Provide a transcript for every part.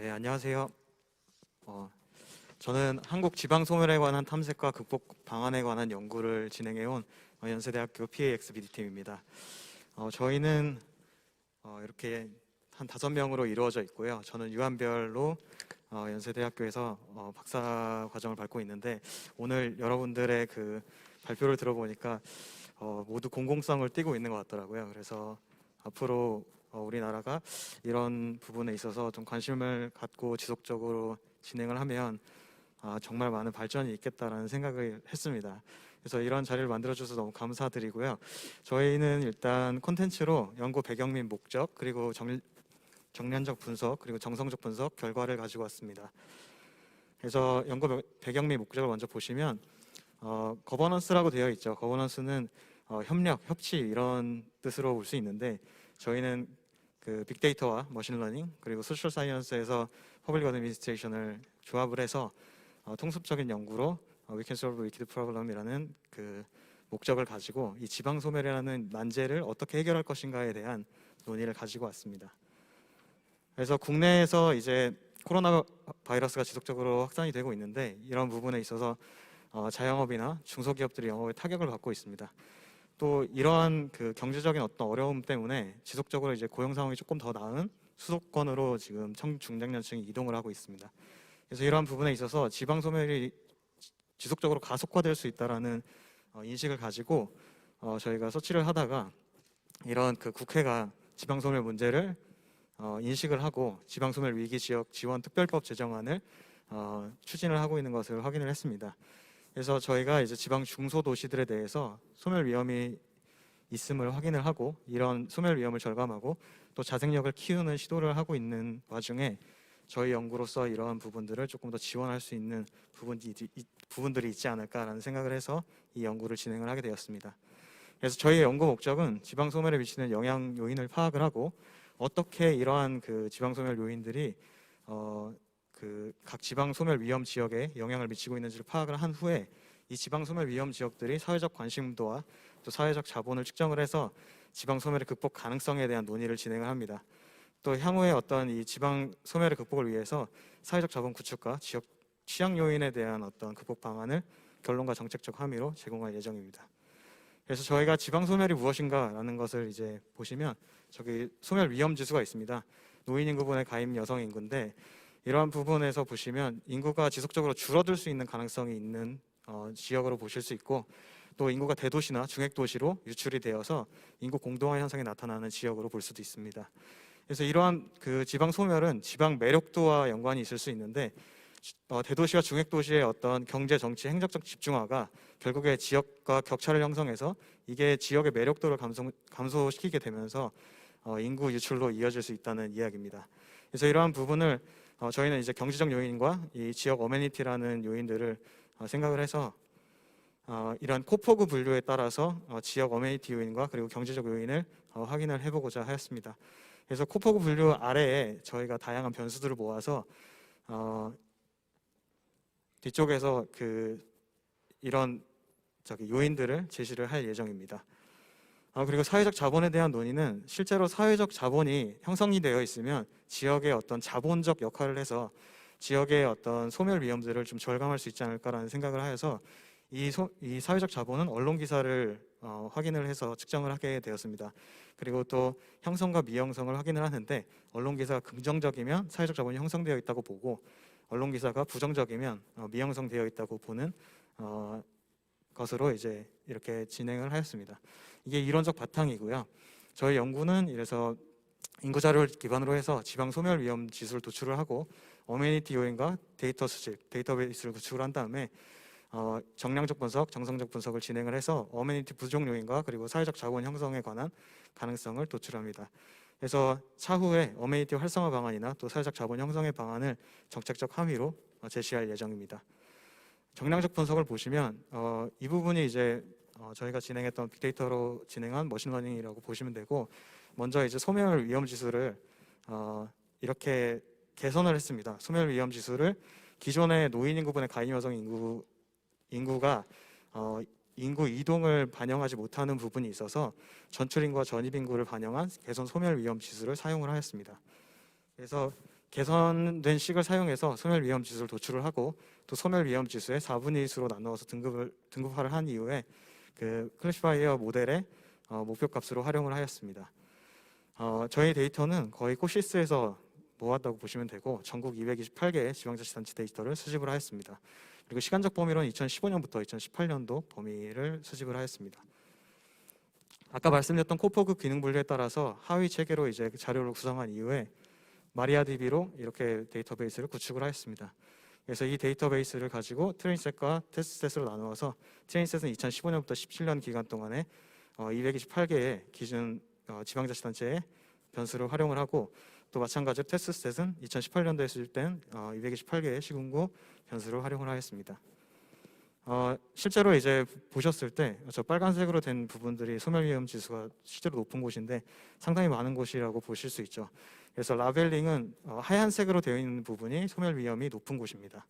네, 안녕하세요. 저는 한국 지방 소멸에 관한 탐색과 극복 방안에 관한 연구를 진행해온 연세대학교 PAXBD팀입니다. 저희는 이렇게 한 5명으로 이루어져 있고요. 저는 유한별로 연세대학교에서 박사 과정을 밟고 있는데, 오늘 여러분들의 그 발표를 들어보니까 모두 공공성을 띠고 있는 것 같더라고요. 그래서 앞으로 우리나라가 이런 부분에 있어서 좀 관심을 갖고 지속적으로 진행을 하면 정말 많은 발전이 있겠다라는 생각을 했습니다. 그래서 이런 자리를 만들어줘서 너무 감사드리고요. 저희는 일단 콘텐츠로 연구 배경 및 목적, 그리고 정량적 분석, 그리고 정성적 분석 결과를 가지고 왔습니다. 그래서 연구 배경 및 목적을 먼저 보시면 거버넌스라고 되어 있죠. 거버넌스는 협력, 협치 이런 뜻으로 볼 수 있는데, 저희는 그 빅데이터와 머신러닝 그리고 소셜 사이언스에서 퍼블릭 어드미니스트레이션을 조합을 해서 통습적인 연구로 We can solve wicked problem이라는 그 목적을 가지고 이 지방 소멸이라는 난제를 어떻게 해결할 것인가에 대한 논의를 가지고 왔습니다. 그래서 국내에서 이제 코로나 바이러스가 지속적으로 확산이 되고 있는데, 이런 부분에 있어서 자영업이나 중소기업들이 영업에 타격을 받고 있습니다. 또 이러한 그 경제적인 어떤 어려움 때문에 지속적으로 이제 고용 상황이 조금 더 나은 수도권으로 지금 청중장년층이 이동을 하고 있습니다. 그래서 이러한 부분에 있어서 지방 소멸이 지속적으로 가속화될 수 있다라는 인식을 가지고 저희가 서치를 하다가 이런 그 국회가 지방 소멸 문제를 인식을 하고 지방 소멸 위기 지역 지원 특별법 제정안을 추진을 하고 있는 것을 확인을 했습니다. 그래서 저희가 이제 지방 중소도시들에 대해서 소멸 위험이 있음을 확인을 하고, 이런 소멸 위험을 절감하고 또 자생력을 키우는 시도를 하고 있는 와중에 저희 연구로서 이러한 부분들을 조금 더 지원할 수 있는 부분들이 있지 않을까라는 생각을 해서 이 연구를 진행을 하게 되었습니다. 그래서 저희의 연구 목적은 지방 소멸에 미치는 영향 요인을 파악을 하고, 어떻게 이러한 그 지방 소멸 요인들이 그 각 지방 소멸 위험 지역에 영향을 미치고 있는지를 파악을 한 후에 이 지방 소멸 위험 지역들이 사회적 관심도와 또 사회적 자본을 측정을 해서 지방 소멸의 극복 가능성에 대한 논의를 진행을 합니다. 또 향후에 어떤 이 지방 소멸의 극복을 위해서 사회적 자본 구축과 지역 취약 요인에 대한 어떤 극복 방안을 결론과 정책적 함의로 제공할 예정입니다. 그래서 저희가 지방 소멸이 무엇인가라는 것을 이제 보시면, 저기 소멸 위험 지수가 있습니다. 노인 인구분의 가입 여성 인구인데, 이러한 부분에서 보시면 인구가 지속적으로 줄어들 수 있는 가능성이 있는 지역으로 보실 수 있고, 또 인구가 대도시나 중핵도시로 유출이 되어서 인구 공동화 현상이 나타나는 지역으로 볼 수도 있습니다. 그래서 이러한 그 지방 소멸은 지방 매력도와 연관이 있을 수 있는데, 대도시와 중핵도시의 어떤 경제, 정치, 행정적 집중화가 결국에 지역과 격차를 형성해서 이게 지역의 매력도를 감소시키게 되면서 인구 유출로 이어질 수 있다는 이야기입니다. 그래서 이러한 부분을 저희는 이제 경제적 요인과 이 지역 어메니티라는 요인들을 생각을 해서 이런 코포그 분류에 따라서 지역 어메니티 요인과 그리고 경제적 요인을 확인을 해보고자 하였습니다. 그래서 코포그 분류 아래에 저희가 다양한 변수들을 모아서 뒤쪽에서 이런 요인들을 제시를 할 예정입니다. 그리고 사회적 자본에 대한 논의는 실제로 사회적 자본이 형성이 되어 있으면 지역의 어떤 자본적 역할을 해서 지역의 어떤 소멸 위험들을 좀 절감할 수 있지 않을까라는 생각을 하여서 이 사회적 자본은 언론 기사를 확인을 해서 측정을 하게 되었습니다. 그리고 또 형성과 미형성을 확인을 하는데, 언론 기사가 긍정적이면 사회적 자본이 형성되어 있다고 보고, 언론 기사가 부정적이면 미형성되어 있다고 보는 것으로 이제 이렇게 진행을 하였습니다. 이게 이론적 바탕이고요. 저희 연구는 이래서 인구 자료를 기반으로 해서 지방 소멸 위험 지수를 도출을 하고, 어메니티 요인과 데이터 수집, 데이터베이스를 구축을 한 다음에 정량적 분석, 정성적 분석을 진행을 해서 어메니티 부족 요인과 그리고 사회적 자본 형성에 관한 가능성을 도출합니다. 그래서 차후에 어메니티 활성화 방안이나 또 사회적 자본 형성의 방안을 정책적 함의로 제시할 예정입니다. 정량적 분석을 보시면 이 부분이 이제 저희가 진행했던 빅데이터로 진행한 머신러닝이라고 보시면 되고, 먼저 이제 소멸 위험 지수를 이렇게 개선을 했습니다. 소멸 위험 지수를 기존의 노인 인구분의 가입 여성 인구가 인구 이동을 반영하지 못하는 부분이 있어서 전출 인구와 전입 인구를 반영한 개선 소멸 위험 지수를 사용을 하였습니다. 그래서 개선된 식을 사용해서 소멸 위험 지수를 도출을 하고 또 소멸 위험 지수의 4분의 1수로 나누어서 등급화를 한 이후에 그 클래시파이어 모델의 목표값으로 활용을 하였습니다. 저희 데이터는 거의 코시스에서 모았다고 보시면 되고 전국 228개의 지방자치단체 데이터를 수집을 하였습니다. 그리고 시간적 범위로는 2015년부터 2018년도 범위를 수집을 하였습니다. 아까 말씀드렸던 코포그 기능 분류에 따라서 하위 체계로 이제 자료를 구성한 이후에 마리아DB로 이렇게 데이터베이스를 구축을 하였습니다. 그래서 이 데이터베이스를 가지고 트레인셋과 테스트셋으로 나누어서 트레인셋은 2015년부터 17년 기간 동안에 228개의 기준 지방자치단체의 변수를 활용을 하고 또 마찬가지로 테스트셋은 2018년도에 수집된 228개의 시군구 변수를 활용을 하였습니다. 실제로 이제 보셨을 때 저 빨간색으로 된 부분들이 소멸 위험 지수가 실제로 높은 곳인데 상당히 많은 곳이라고 보실 수 있죠. 그래서 라벨링은 하얀색으로 되어 있는 부분이 소멸 위험이 높은 곳입니다.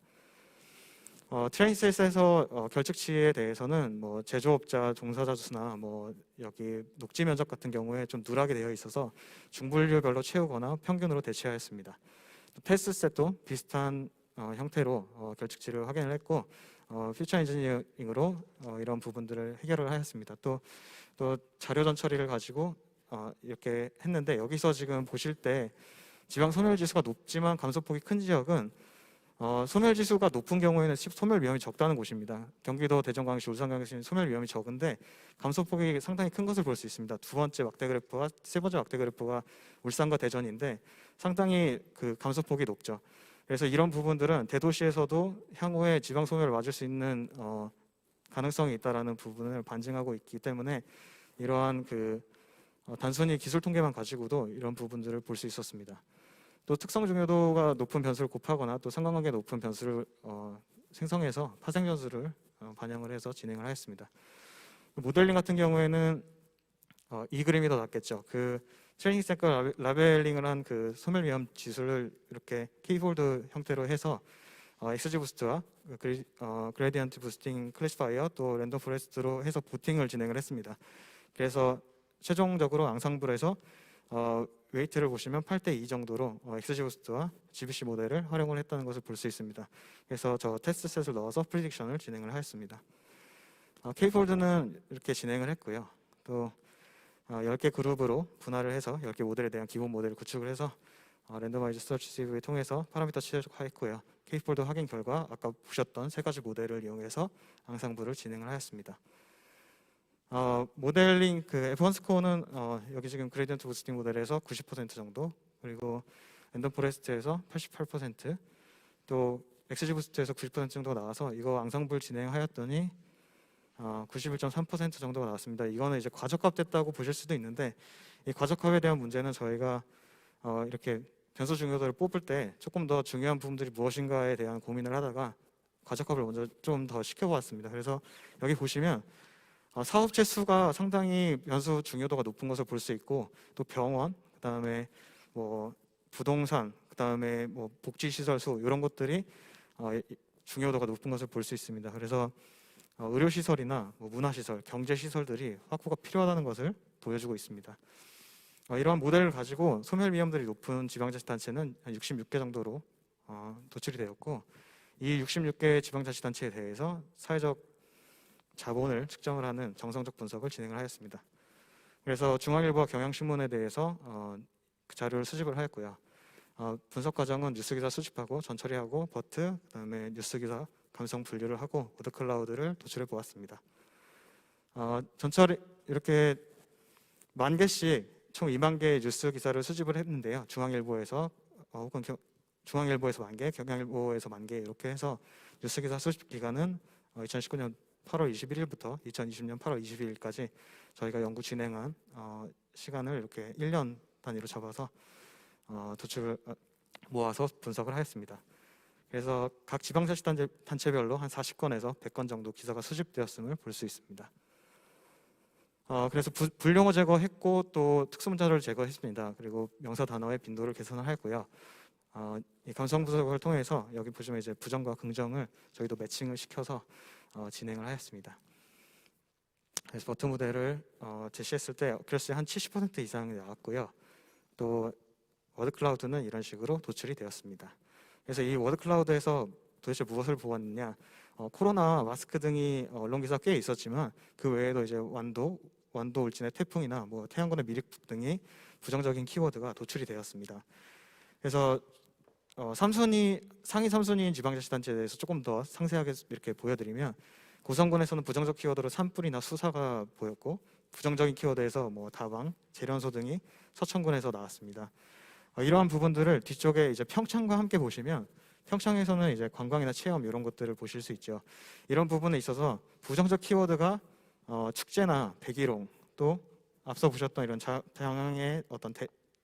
트레인셋에서 결측치에 대해서는 뭐 제조업자 종사자 수나 뭐 여기 녹지 면적 같은 경우에 좀 누락이 되어 있어서 중분류별로 채우거나 평균으로 대체하였습니다. 테스트셋도 비슷한 형태로 결측치를 확인을 했고 퓨처 엔지니어링으로 이런 부분들을 해결을 하였습니다. 또 자료 전처리를 가지고 이렇게 했는데 여기서 지금 보실 때 지방 소멸 지수가 높지만 감소폭이 큰 지역은 소멸 지수가 높은 경우에는 소멸 위험이 적다는 곳입니다. 경기도, 대전광역시, 울산광역시는 소멸 위험이 적은데 감소폭이 상당히 큰 것을 볼 수 있습니다. 두 번째 막대 그래프와 세 번째 막대 그래프가 울산과 대전인데 상당히 그 감소폭이 높죠. 그래서 이런 부분들은 대도시에서도 향후에 지방 소멸을 맞을 수 있는 가능성이 있다라는 부분을 반증하고 있기 때문에 이러한 단순히 기술 통계만 가지고도 이런 부분들을 볼 수 있었습니다. 또 특성 중요도가 높은 변수를 곱하거나 또 상관관계 높은 변수를 생성해서 파생 변수를 반영을 해서 진행을 하였습니다. 모델링 같은 경우에는 이 그림이 더 낫겠죠. 그 트레이닝셋과 라벨링을 한 그 소멸 위험 지수를 이렇게 K폴드 형태로 해서 XG 부스트와 그레디언트 부스팅 클래시파이어 또 랜덤 포레스트로 해서 부팅을 진행을 했습니다. 그래서 최종적으로 앙상블에서 웨이트를 보시면 8대2 정도로 XG 부스트와 GBC 모델을 활용을 했다는 것을 볼 수 있습니다. 그래서 저 테스트셋을 넣어서 프리딕션을 진행을 하였습니다. K폴드는 이렇게 진행을 했고요. 또 10개 그룹으로 분할을 해서 10개 모델에 대한 기본 모델을 구축을 해서 랜더마이즈 서치 CV를 통해서 파라미터 최적화했고요. K폴드 확인 결과 아까 보셨던 세 가지 모델을 이용해서 앙상블을 진행을 하였습니다. 모델링 F1 스코어는 여기 지금 그레디언트 부스팅 모델에서 90% 정도, 그리고 랜덤 포레스트에서 88%, 또 XG 부스트에서 90% 정도가 나와서 이거 앙상블 진행하였더니 91.3% 정도가 나왔습니다. 이거는 이제 과적합됐다고 보실 수도 있는데 이 과적합에 대한 문제는 저희가 이렇게 변수 중요도를 뽑을 때 조금 더 중요한 부분들이 무엇인가에 대한 고민을 하다가 과적합을 먼저 좀 더 시켜보았습니다. 그래서 여기 보시면 사업체 수가 상당히 변수 중요도가 높은 것을 볼 수 있고 또 병원, 그다음에 뭐 부동산, 그다음에 뭐 복지시설 수 이런 것들이 중요도가 높은 것을 볼 수 있습니다. 그래서 의료시설이나 뭐 문화시설, 경제시설들이 확보가 필요하다는 것을 보여주고 있습니다. 이러한 모델을 가지고 소멸 위험들이 높은 지방자치단체는 한 66개 정도로 도출이 되었고 이 66개 지방자치단체에 대해서 사회적 자본을 측정을 하는 정성적 분석을 진행을 하였습니다. 그래서 중앙일보와 경향신문에 대해서 그 자료를 수집을 하였고요. 분석 과정은 뉴스기사 수집하고 전처리하고 버트, 그다음에 뉴스기사 감성 분류를 하고 워드클라우드를 도출해 보았습니다. 전처리 이렇게 10,000개씩 총 2만 개의 뉴스 기사를 수집을 했는데요. 중앙일보에서 혹은 중앙일보에서 10,000개, 경향일보에서 10,000개 이렇게 해서 뉴스 기사 수집 기간은 2019년 8월 21일부터 2020년 8월 22일까지 저희가 연구 진행한 시간을 이렇게 1년 단위로 잡아서 도출을 모아서 분석을 하였습니다. 그래서 각 지방자치단체별로 한 40건에서 100건 정도 기사가 수집되었음을 볼 수 있습니다. 그래서 불용어 제거했고 또 특수문자를 제거했습니다. 그리고 명사 단어의 빈도를 개선을 했고요. 이 감성 분석을 통해서 여기 보시면 이제 부정과 긍정을 저희도 매칭을 시켜서 진행을 하였습니다. 그래서 버트 모델을 제시했을 때 어큐러시 한 70% 이상이 나왔고요. 또 워드클라우드는 이런 식으로 도출이 되었습니다. 그래서 이 워드클라우드에서 도대체 무엇을 보았느냐? 코로나, 마스크 등이 언론 기사가 꽤 있었지만 그 외에도 이제 완도 울진의 태풍이나 뭐 태양권의 미륵 등이 부정적인 키워드가 도출이 되었습니다. 그래서 상위 3순위인 지방자치단체에 대해서 조금 더 상세하게 이렇게 보여드리면 고성군에서는 부정적 키워드로 산불이나 수사가 보였고 부정적인 키워드에서 뭐 다방, 재련소 등이 서천군에서 나왔습니다. 이러한 부분들을 뒤쪽에 이제 평창과 함께 보시면 평창에서는 이제 관광이나 체험 이런 것들을 보실 수 있죠. 이런 부분에 있어서 부정적 키워드가 축제나 백일홍 또 앞서 보셨던 이런 다양의 어떤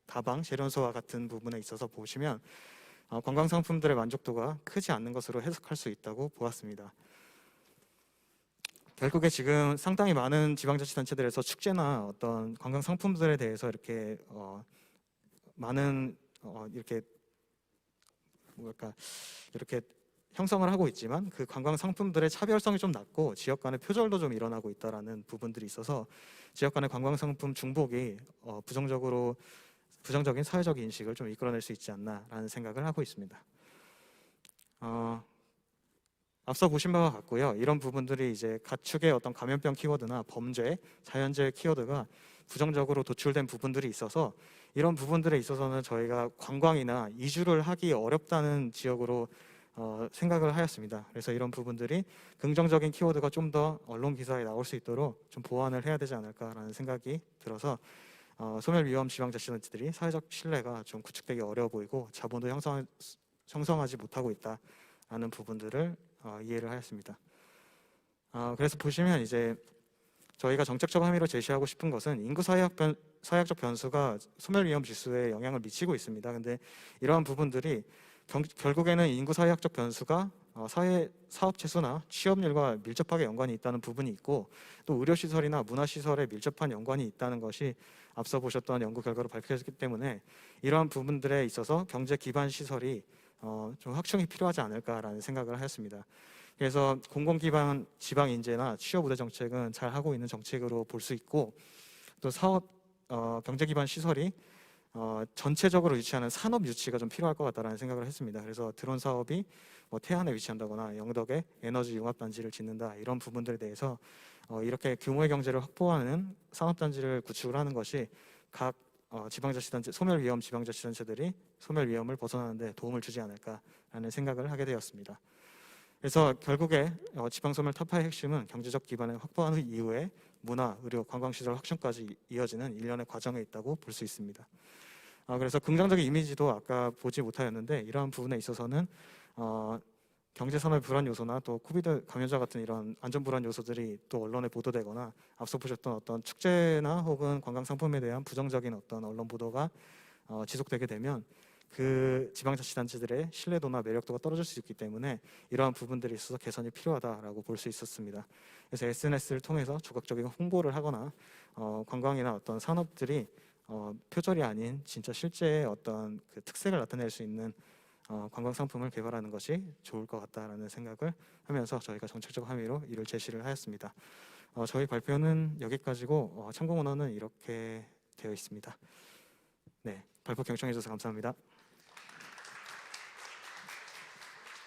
다방, 재련소와 같은 부분에 있어서 보시면 관광 상품들의 만족도가 크지 않는 것으로 해석할 수 있다고 보았습니다. 결국에 지금 상당히 많은 지방자치단체들에서 축제나 어떤 관광 상품들에 대해서 이렇게 많은 이렇게 뭐랄까 이렇게 형성을 하고 있지만 그 관광 상품들의 차별성이 좀 낮고 지역 간의 표절도 좀 일어나고 있다라는 부분들이 있어서 지역 간의 관광 상품 중복이 부정적인 사회적 인식을 좀 이끌어낼 수 있지 않나라는 생각을 하고 있습니다. 앞서 보신 바와 같고요. 이런 부분들이 이제 가축의 어떤 감염병 키워드나 범죄, 자연재해 키워드가 부정적으로 도출된 부분들이 있어서 이런 부분들에 있어서는 저희가 관광이나 이주를 하기 어렵다는 지역으로 생각을 하였습니다. 그래서 이런 부분들이 긍정적인 키워드가 좀 더 언론 기사에 나올 수 있도록 좀 보완을 해야 되지 않을까라는 생각이 들어서 소멸위험 지방자치단체들이 사회적 신뢰가 좀 구축되기 어려워 보이고 자본도 형성하지 못하고 있다라는 부분들을 이해를 하였습니다. 그래서 보시면 이제 저희가 정책적 함의로 제시하고 싶은 것은 인구 사회학적 변수가 소멸위험 지수에 영향을 미치고 있습니다. 근데 이러한 부분들이 결국에는 인구 사회학적 변수가 사회 사업 채수나 취업률과 밀접하게 연관이 있다는 부분이 있고 또 의료시설이나 문화시설에 밀접한 연관이 있다는 것이 앞서 보셨던 연구 결과로 밝혀졌기 때문에 이러한 부분들에 있어서 경제 기반 시설이 좀 확충이 필요하지 않을까라는 생각을 하였습니다. 그래서 공공 기반 지방 인재나 취업 우대 정책은 잘 하고 있는 정책으로 볼 수 있고 또 사업 경제 기반 시설이 전체적으로 유치하는 산업 유치가 좀 필요할 것 같다라는 생각을 했습니다. 그래서 드론 사업이 뭐 태안에 위치한다거나 영덕에 에너지 융합 단지를 짓는다 이런 부분들에 대해서 이렇게 규모의 경제를 확보하는 산업 단지를 구축을 하는 것이 각 지방자치단체 소멸위험 지방자치단체들이 소멸위험을 벗어나는데 도움을 주지 않을까라는 생각을 하게 되었습니다. 그래서 결국에 지방소멸 타파의 핵심은 경제적 기반을 확보하는 이후에 문화, 의료, 관광시설 확충까지 이어지는 일련의 과정에 있다고 볼 수 있습니다. 그래서 긍정적인 이미지도 아까 보지 못하였는데 이러한 부분에 있어서는 경제산업 불안 요소나 또 코비드 감염자 같은 이런 안전 불안 요소들이 또 언론에 보도되거나 앞서 보셨던 어떤 축제나 혹은 관광 상품에 대한 부정적인 어떤 언론 보도가 지속되게 되면 그 지방자치단체들의 신뢰도나 매력도가 떨어질 수 있기 때문에 이러한 부분들이 있어서 개선이 필요하다라고 볼 수 있었습니다. 그래서 SNS를 통해서 적극적인 홍보를 하거나 관광이나 어떤 산업들이 표절이 아닌 진짜 실제의 어떤 그 특색을 나타낼 수 있는 관광 상품을 개발하는 것이 좋을 것 같다라는 생각을 하면서 저희가 정책적 함의로 이를 제시를 하였습니다. 저희 발표는 여기까지고 참고 문헌은 이렇게 되어 있습니다. 네, 발표 경청해 주셔서 감사합니다.